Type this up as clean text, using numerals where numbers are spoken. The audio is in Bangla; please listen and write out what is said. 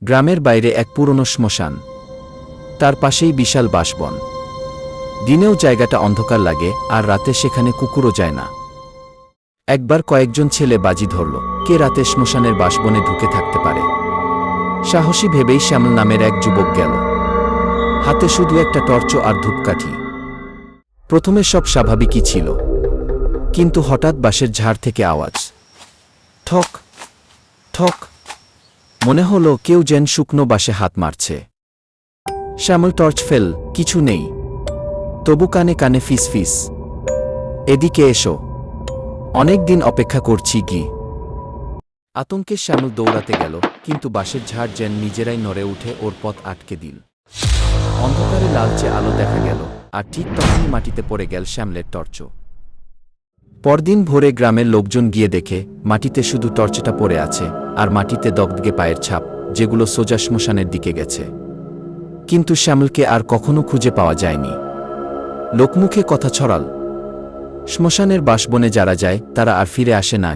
গ্রামের বাইরে এক পুরনো শ্মশান, তার পাশেই বিশাল বাঁশবন। দিনেও জায়গাটা অন্ধকার লাগে, আর রাতে সেখানে কুকুরও যায় না। একবার কয়েকজন ছেলে বাজি ধরল, কে রাতে শ্মশানের বাঁশবনে ঢুকে থাকতে পারে। সাহসী ভেবেই শ্যামল নামের এক যুবক গেল, হাতে শুধু একটা টর্চ আর ধূপকাঠি। প্রথমে সব স্বাভাবিকই ছিল, কিন্তু হঠাৎ বাঁশের ঝাড় থেকে আওয়াজ, ঠক ঠক। মনে হলো কেউ যেন শুকনো বাঁশে হাত মারছে। শ্যামল টর্চ ফেল, কিছু নেই। তবু কানে কানে ফিস ফিস, এদিকে এসো, অনেক দিন অপেক্ষা করছি কি। আতঙ্কে শ্যামল দৌড়াতে গেল, কিন্তু বাঁশের ঝাড় যেন নিজেরাই নড়ে উঠে ওর পথ আটকে দিল। অন্ধকারে লালচে আলো দেখা গেল, আর ঠিক তখনই মাটিতে পড়ে গেল শ্যামলের টর্চ। পরদিন ভোরে গ্রামের লোকজন গিয়ে দেখে মাটিতে শুধু টর্চটা পড়ে আছে, আর মাটিতে দগদগে পায়ের ছাপ, যেগুলো সোজা শ্মশানের দিকে গেছে। কিন্তু শ্যামলকে আর কখনো খুঁজে পাওয়া যায়নি। লোকমুখে কথা ছড়াল, শ্মশানের বাঁশবনে যারা যায় তারা আর ফিরে আসে না।